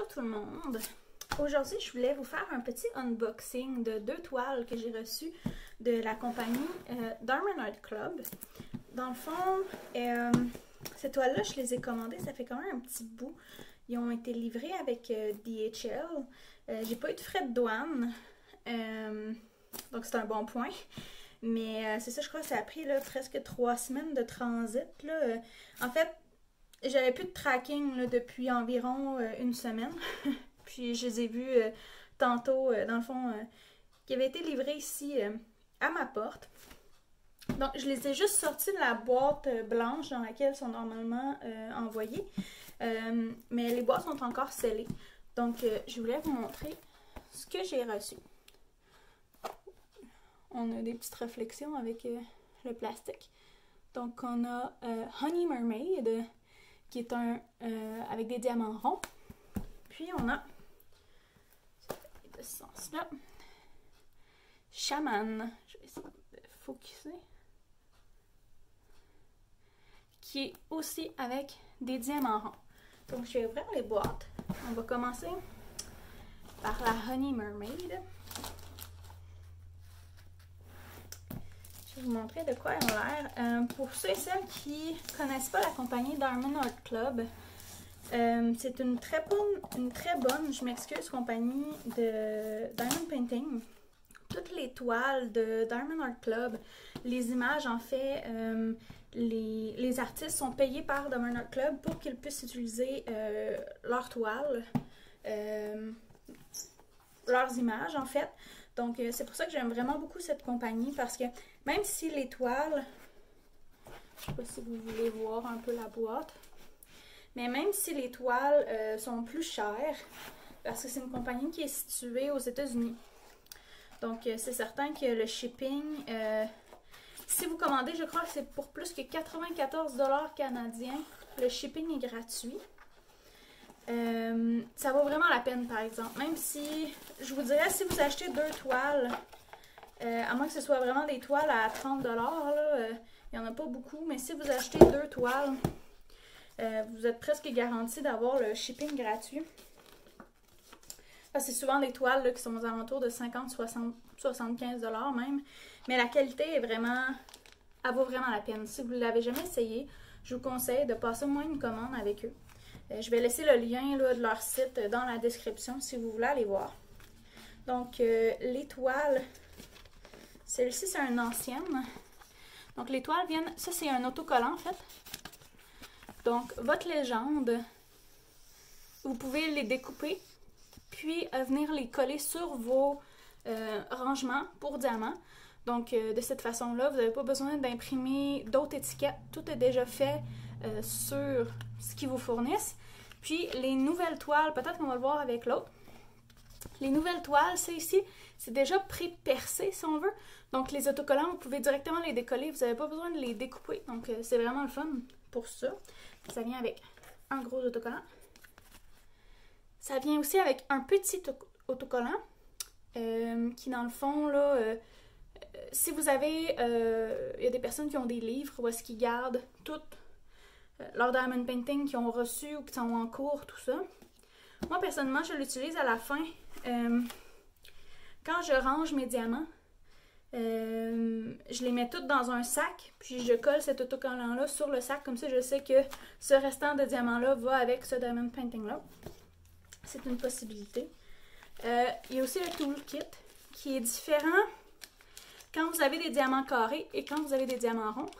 Bonjour tout le monde! Aujourd'hui, je voulais vous faire un petit unboxing de 2 toiles que j'ai reçues de la compagnie Diamond Art Club. Dans le fond, ces toiles-là, je les ai commandées, ça fait quand même un petit bout. Ils ont été livrés avec DHL. J'ai pas eu de frais de douane, donc c'est un bon point. Mais c'est ça, je crois que ça a pris là, presque 3 semaines de transit. Là. En fait, j'avais plus de tracking là, depuis environ une semaine. Puis je les ai vus tantôt, dans le fond, qui avaient été livrés ici à ma porte. Donc, je les ai juste sortis de la boîte blanche dans laquelle ils sont normalement envoyés. Mais les boîtes sont encore scellées. Donc, je voulais vous montrer ce que j'ai reçu. On a des petites réflexions avec le plastique. Donc, on a Honey Mermaid, qui est un avec des diamants ronds. Puis, on a, de ce sens-là, Shaman. Je vais essayer de focuser. Qui est aussi avec des diamants ronds. Donc, je vais ouvrir les boîtes. On va commencer par la Honey Mermaid. Je vais vous montrer de quoi elle a l'air. Pour ceux et celles qui ne connaissent pas la compagnie Diamond Art Club, c'est une très bonne, je m'excuse, compagnie de Diamond Painting. Toutes les toiles de Diamond Art Club, les images en fait, les artistes sont payés par Diamond Art Club pour qu'ils puissent utiliser leurs toiles, leurs images en fait. Donc c'est pour ça que j'aime vraiment beaucoup cette compagnie parce que même si les toiles, je ne sais pas si vous voulez voir un peu la boîte, mais même si les toiles sont plus chères, parce que c'est une compagnie qui est située aux États-Unis. Donc c'est certain que le shipping, si vous commandez, je crois que c'est pour plus que 94 $ canadiens, le shipping est gratuit. Ça vaut vraiment la peine par exemple, même si, je vous dirais, si vous achetez 2 toiles, à moins que ce soit vraiment des toiles à 30 $, là, il n'y en a pas beaucoup, mais si vous achetez 2 toiles, vous êtes presque garanti d'avoir le shipping gratuit. C'est souvent des toiles là, qui sont aux alentours de 50, 60, 75 $ même, mais la qualité est vraiment, elle vaut vraiment la peine. Si vous ne l'avez jamais essayé, je vous conseille de passer au moins une commande avec eux. Je vais laisser le lien là, de leur site dans la description si vous voulez aller voir. Donc, les toiles, celle-ci c'est une ancienne. Donc, les toiles viennent, ça c'est un autocollant en fait. Donc, votre légende, vous pouvez les découper, puis venir les coller sur vos rangements pour diamants. Donc, de cette façon-là, vous n'avez pas besoin d'imprimer d'autres étiquettes. Tout est déjà fait sur ce qu'ils vous fournissent. Puis, les nouvelles toiles, peut-être qu'on va le voir avec l'autre. Les nouvelles toiles, c'est ici, c'est déjà pré-percé, si on veut. Donc, les autocollants, vous pouvez directement les décoller. Vous n'avez pas besoin de les découper. Donc, c'est vraiment le fun pour ça. Ça vient avec un gros autocollant. Ça vient aussi avec un petit autocollant qui, dans le fond, là, si vous avez, il y a des personnes qui ont des livres où est-ce qu'ils gardent toutes leurs diamond painting qui ont reçu ou qui sont en cours, tout ça. Moi, personnellement, je l'utilise à la fin. Quand je range mes diamants, je les mets toutes dans un sac, puis je colle cet autocollant-là sur le sac. Comme ça, je sais que ce restant de diamants-là va avec ce diamond painting-là. C'est une possibilité. Il y a aussi le toolkit qui est différent quand vous avez des diamants carrés et quand vous avez des diamants ronds.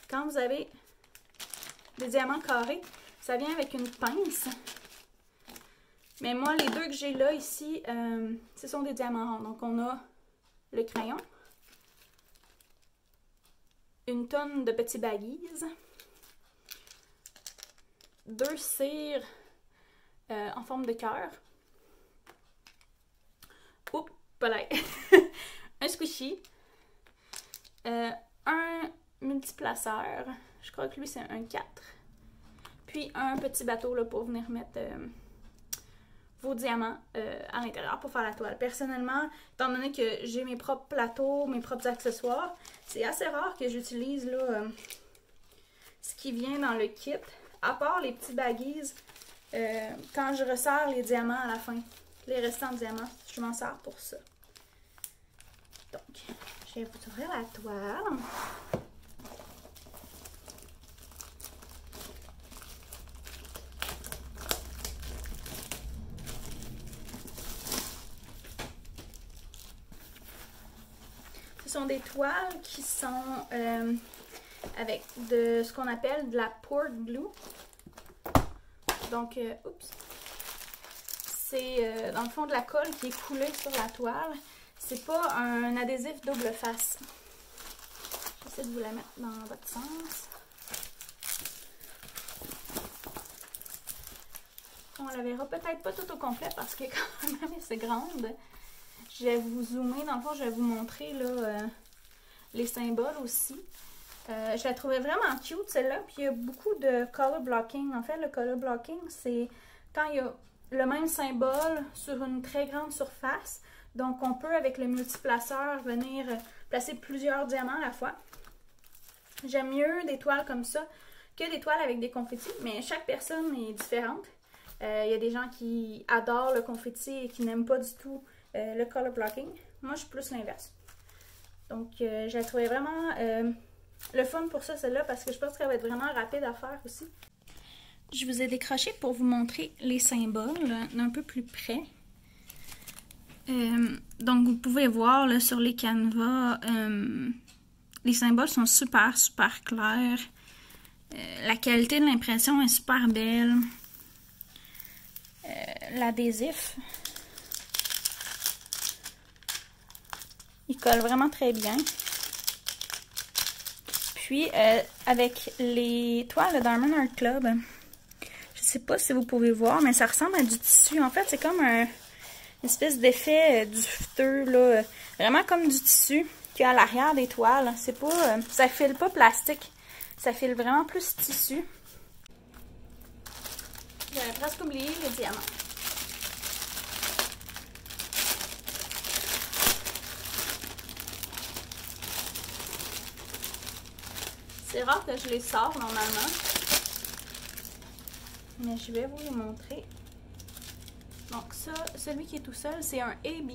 Quand vous avez des diamants carrés, ça vient avec une pince. Mais moi, les deux que j'ai là, ici, ce sont des diamants ronds. Donc, on a le crayon, une tonne de petits baguises, 2 cires en forme de cœur. Oups, pas là. Un squishy, un multiplaceur, je crois que lui c'est un 4, puis un petit bateau là, pour venir mettre vos diamants à l'intérieur pour faire la toile. Personnellement, étant donné que j'ai mes propres plateaux, mes propres accessoires, c'est assez rare que j'utilise là ce qui vient dans le kit, à part les petits baguises quand je ressors les diamants à la fin, les restants diamants, je m'en sers pour ça. Donc, je vais vous ouvrir la toile. Ce sont des toiles qui sont avec de ce qu'on appelle de la poured glue. Donc, oups. C'est dans le fond de la colle qui est coulée sur la toile. C'est pas un adhésif double face. J'essaie de vous la mettre dans votre sens. On la verra peut-être pas tout au complet parce que quand même c'est grande. Je vais vous zoomer, dans le fond je vais vous montrer là, les symboles aussi. Je la trouvais vraiment cute celle-là, puis il y a beaucoup de color blocking. En fait, le color blocking, c'est quand il y a le même symbole sur une très grande surface. Donc, on peut, avec le multiplaceur, venir placer plusieurs diamants à la fois. J'aime mieux des toiles comme ça que des toiles avec des confettis, mais chaque personne est différente. Il y a des gens qui adorent le confetti et qui n'aiment pas du tout le color blocking. Moi, je suis plus l'inverse. Donc, je la trouvais vraiment le fun pour ça, celle-là, parce que je pense qu'elle va être vraiment rapide à faire aussi. Je vous ai décroché pour vous montrer les symboles d'un peu plus près. Donc, vous pouvez voir là, sur les canevas, les symboles sont super, super clairs. La qualité de l'impression est super belle. L'adhésif, il colle vraiment très bien. Puis, avec les toiles de Diamond Art Club, je sais pas si vous pouvez voir, mais ça ressemble à du tissu. En fait, c'est comme une espèce d'effet du futeux, là, vraiment comme du tissu qu'il y a à l'arrière des toiles. C'est pas, ça file pas plastique, ça file vraiment plus tissu. J'avais presque oublié les diamants. C'est rare que je les sors normalement, mais je vais vous les montrer. Donc ça, celui qui est tout seul, c'est un AB.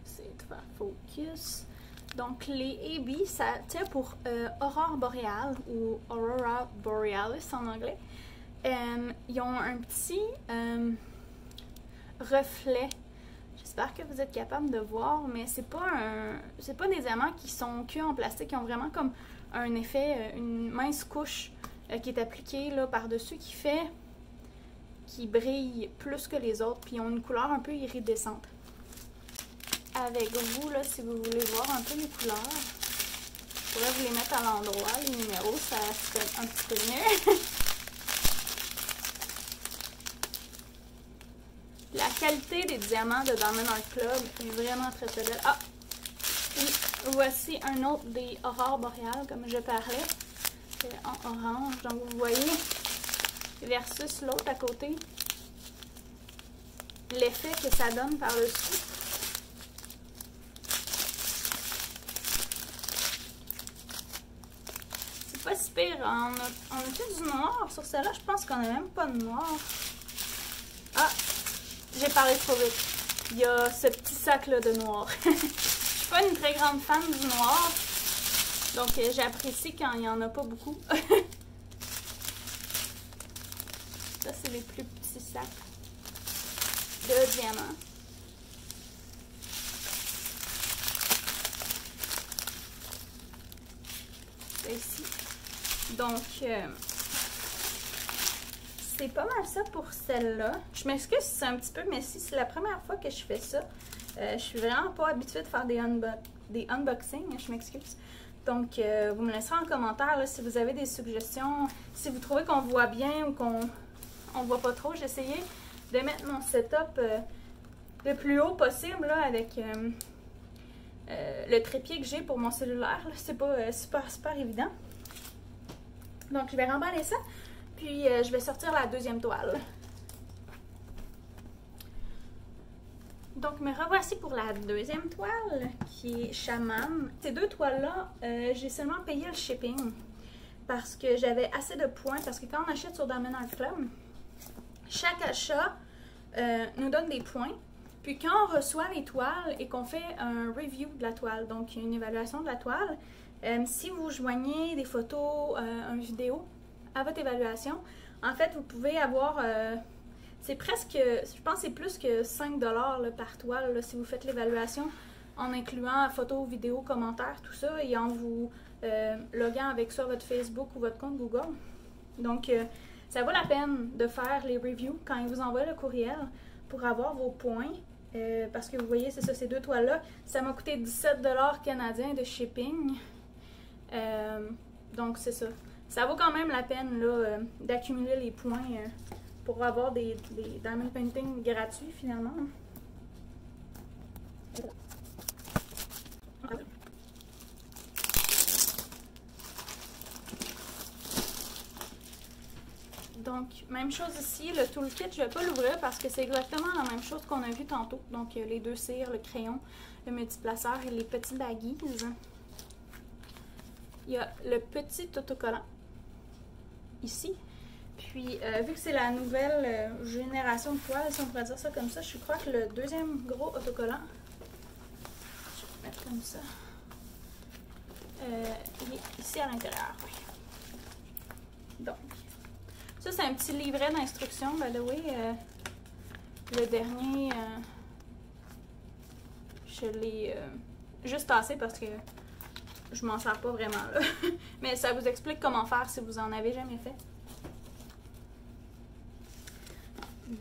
C'est de faire focus. Donc les AB, ça tient pour Aurore boréale ou Aurora borealis en anglais. Ils ont un petit reflet. J'espère que vous êtes capable de voir, mais c'est pas des diamants qui sont cuits en plastique. Ils ont vraiment comme un effet, une mince couche qui est appliquée là par-dessus qui brille plus que les autres. Puis ils ont une couleur un peu iridescente. Avec vous, là, si vous voulez voir un peu les couleurs, je pourrais vous les mettre à l'endroit, les numéros, ça serait un petit peu mieux. La qualité des diamants de Diamond Art Club est vraiment très très belle. Ah! Et voici un autre des aurores boréales, comme je parlais. C'est en orange. Donc vous voyez, versus l'autre à côté, l'effet que ça donne par-dessus. C'est pas si pire. On a-tu du noir sur celle-là? Je pense qu'on n'a même pas de noir. Ah! J'ai parlé trop vite. Il y a ce petit sac-là de noir. Je suis pas une très grande fan du noir. Donc, j'apprécie quand il n'y en a pas beaucoup. Ça, c'est les plus petits sacs de diamants. C'est ici. Donc, c'est pas mal ça pour celle-là. Je m'excuse si c'est un petit peu messy. C'est la première fois que je fais ça. Je suis vraiment pas habituée de faire des unboxings. Je m'excuse. Donc, vous me laisserez en commentaire là, si vous avez des suggestions. Si vous trouvez qu'on voit bien ou qu'on voit pas trop. J'ai essayé de mettre mon setup le plus haut possible là, avec le trépied que j'ai pour mon cellulaire. C'est pas super évident. Donc, je vais remballer ça. Puis, je vais sortir la deuxième toile. Donc, me revoici pour la deuxième toile, qui est Shaman. Ces deux toiles-là, j'ai seulement payé le shipping parce que j'avais assez de points. Parce que quand on achète sur Diamond Art Club, chaque achat nous donne des points. Puis quand on reçoit les toiles et qu'on fait un review de la toile, donc une évaluation de la toile, si vous joignez des photos, une vidéo à votre évaluation, en fait, vous pouvez avoir, c'est presque, je pense que c'est plus que 5$ là, par toile là, si vous faites l'évaluation en incluant photos, vidéos, commentaires, tout ça, et en vous loguant avec soit votre Facebook ou votre compte Google. Donc, ça vaut la peine de faire les reviews quand ils vous envoient le courriel pour avoir vos points. Parce que vous voyez, c'est ça, ces deux toiles-là, ça m'a coûté 17$ canadiens de shipping. Donc, c'est ça. Ça vaut quand même la peine là, d'accumuler les points pour avoir des diamond painting gratuits finalement. Donc, même chose ici, le toolkit, je ne vais pas l'ouvrir parce que c'est exactement la même chose qu'on a vu tantôt. Donc, les deux cires, le crayon, le multiplaceur et les petits baggies. Il y a le petit autocollant ici. Puis, vu que c'est la nouvelle génération de toiles, si on pourrait dire ça comme ça, je crois que le deuxième gros autocollant, je vais le mettre comme ça, il est ici à l'intérieur. Oui. Donc, ça, c'est un petit livret d'instructions, by the way. Le dernier, je l'ai juste tassé parce que je m'en sers pas vraiment, là. Mais ça vous explique comment faire si vous en avez jamais fait.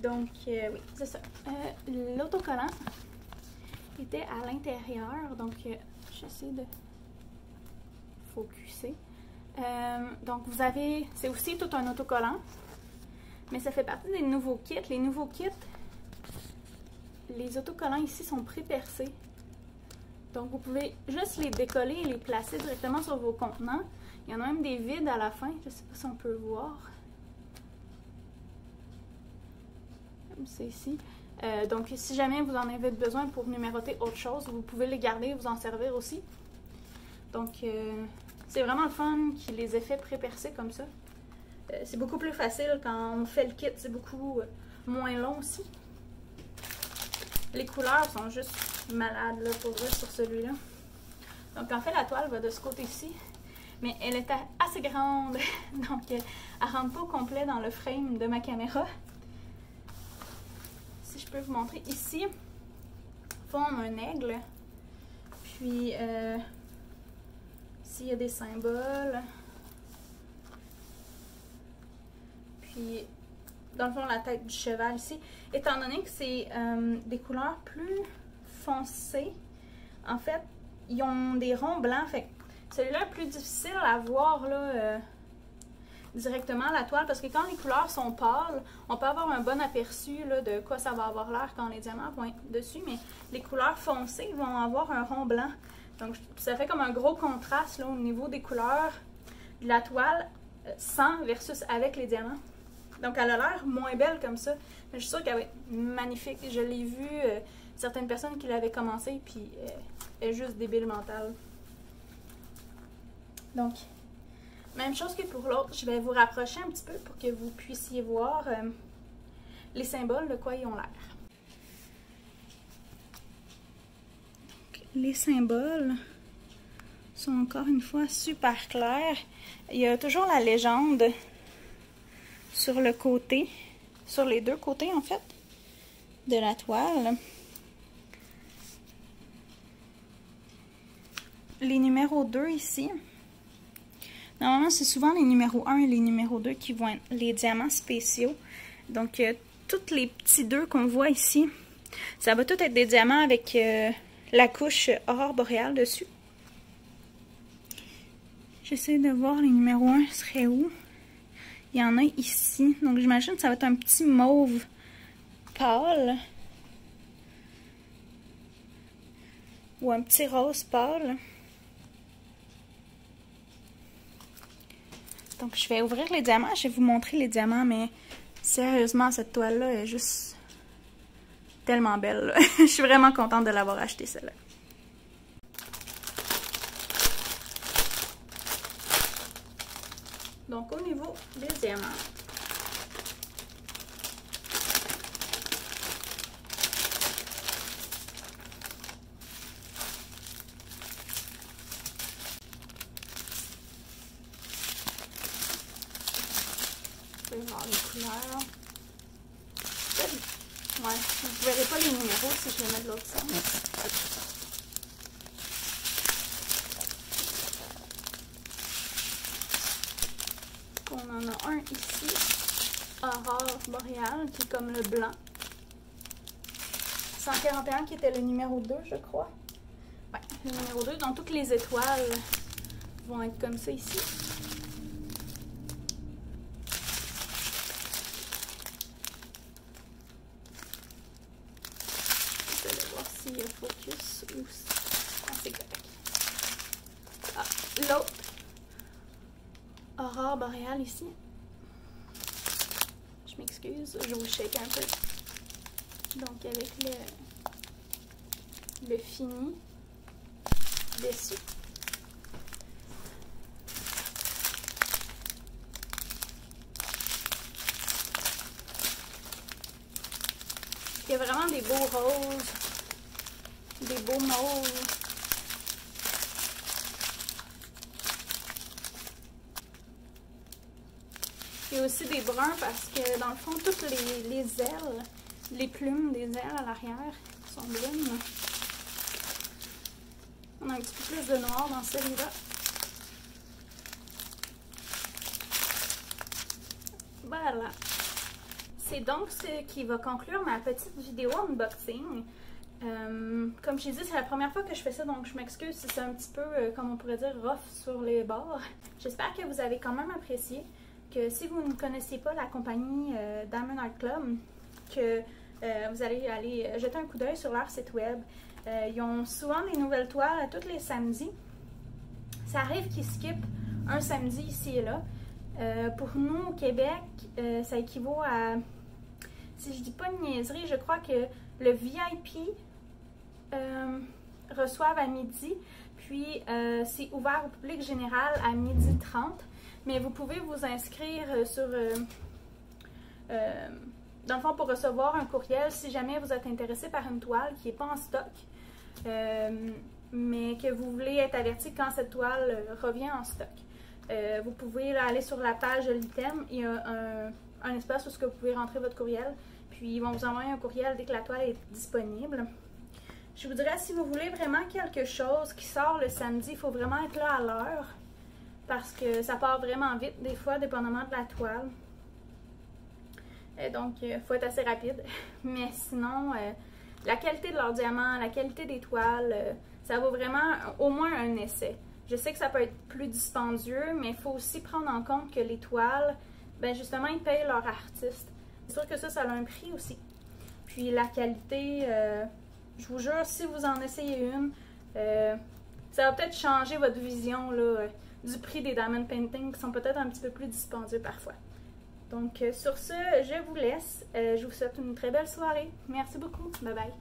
Donc, oui, c'est ça. L'autocollant était à l'intérieur, donc j'essaie de focuser. Donc, vous avez, c'est aussi tout un autocollant, mais ça fait partie des nouveaux kits. Les nouveaux kits, les autocollants ici sont pré-percés. Donc, vous pouvez juste les décoller et les placer directement sur vos contenants. Il y en a même des vides à la fin, je ne sais pas si on peut voir. Comme c'est ici. Donc, si jamais vous en avez besoin pour numéroter autre chose, vous pouvez les garder et vous en servir aussi. Donc, c'est vraiment le fun qu'il les ait fait pré-percés comme ça. C'est beaucoup plus facile quand on fait le kit, c'est beaucoup moins long aussi. Les couleurs sont juste malades là, pour vrai sur celui-là. Donc en fait la toile va de ce côté-ci, mais elle est assez grande, donc elle ne rentre pas au complet dans le frame de ma caméra. Si je peux vous montrer ici, forme un aigle, puis il y a des symboles. Puis, dans le fond, la tête du cheval ici. Étant donné que c'est des couleurs plus foncées, en fait, ils ont des ronds blancs. Fait que celui-là est plus difficile à voir là, directement à la toile. Parce que quand les couleurs sont pâles, on peut avoir un bon aperçu là, de quoi ça va avoir l'air quand les diamants pointent dessus. Mais les couleurs foncées vont avoir un rond blanc. Donc, ça fait comme un gros contraste là, au niveau des couleurs de la toile sans versus avec les diamants. Donc, elle a l'air moins belle comme ça. Mais je suis sûre qu'elle va être magnifique. Je l'ai vu, certaines personnes qui l'avaient commencé, puis elle est juste débile mentale. Donc, même chose que pour l'autre. Je vais vous rapprocher un petit peu pour que vous puissiez voir les symboles, de quoi ils ont l'air. Les symboles sont encore une fois super clairs. Il y a toujours la légende sur le côté, sur les deux côtés en fait, de la toile. Les numéros 2 ici. Normalement, c'est souvent les numéros 1 et les numéros 2 qui vont être les diamants spéciaux. Donc, tous les petits 2 qu'on voit ici, ça va tout être des diamants avec la couche aurore boréale dessus. J'essaie de voir les numéros 1 seraient où. Il y en a ici. Donc, j'imagine que ça va être un petit mauve pâle. Ou un petit rose pâle. Donc, je vais ouvrir les diamants. Je vais vous montrer les diamants, mais sérieusement, cette toile-là est juste tellement belle. Je suis vraiment contente de l'avoir achetée, celle-là. Donc, au niveau des diamants, Ouais, vous ne verrez pas les numéros si je les mets de l'autre sens. On en a un ici, Aurore boréale, qui est comme le blanc. 141 qui était le numéro 2, je crois. Ouais, le numéro 2. Donc, toutes les étoiles vont être comme ça ici. Je vais voir s'il y a focus ou si... Ah, c'est correct. Ah, l'autre. Aurore boréale ici. Je m'excuse, je vous shake un peu. Donc avec le fini dessus. Il y a vraiment des beaux roses, des beaux mauves. Il y a aussi des bruns parce que dans le fond, toutes les ailes, les plumes des ailes à l'arrière sont brunes. On a un petit peu plus de noir dans celui-là. Voilà. C'est donc ce qui va conclure ma petite vidéo unboxing. Comme je l'ai dit, c'est la première fois que je fais ça, donc je m'excuse si c'est un petit peu, comme on pourrait dire, rough sur les bords. J'espère que vous avez quand même apprécié. Que si vous ne connaissiez pas la compagnie Diamond Art Club, que vous allez aller jeter un coup d'œil sur leur site web. Ils ont souvent des nouvelles toiles à tous les samedis. Ça arrive qu'ils skippent un samedi ici et là. Pour nous, au Québec, ça équivaut à, si je dis pas une niaiserie, je crois que le VIP reçoivent à midi, puis c'est ouvert au public général à 12h30. Mais vous pouvez vous inscrire sur, dans le fond, pour recevoir un courriel si jamais vous êtes intéressé par une toile qui n'est pas en stock, mais que vous voulez être averti quand cette toile revient en stock. Vous pouvez aller sur la page de l'item, il y a un espace où vous pouvez rentrer votre courriel, puis ils vont vous envoyer un courriel dès que la toile est disponible. Je vous dirais, si vous voulez vraiment quelque chose qui sort le samedi, il faut vraiment être là à l'heure. Parce que ça part vraiment vite, des fois, dépendamment de la toile. Donc, il faut être assez rapide. Mais sinon, la qualité de leur diamant, la qualité des toiles, ça vaut vraiment au moins un essai. Je sais que ça peut être plus dispendieux, mais il faut aussi prendre en compte que les toiles, ben justement, ils payent leur artiste. C'est sûr que ça a un prix aussi. Puis la qualité, je vous jure, si vous en essayez une, ça va peut-être changer votre vision, là, du prix des diamond paintings qui sont peut-être un petit peu plus dispendieux parfois. Donc sur ce, je vous laisse. Je vous souhaite une très belle soirée. Merci beaucoup. Bye bye.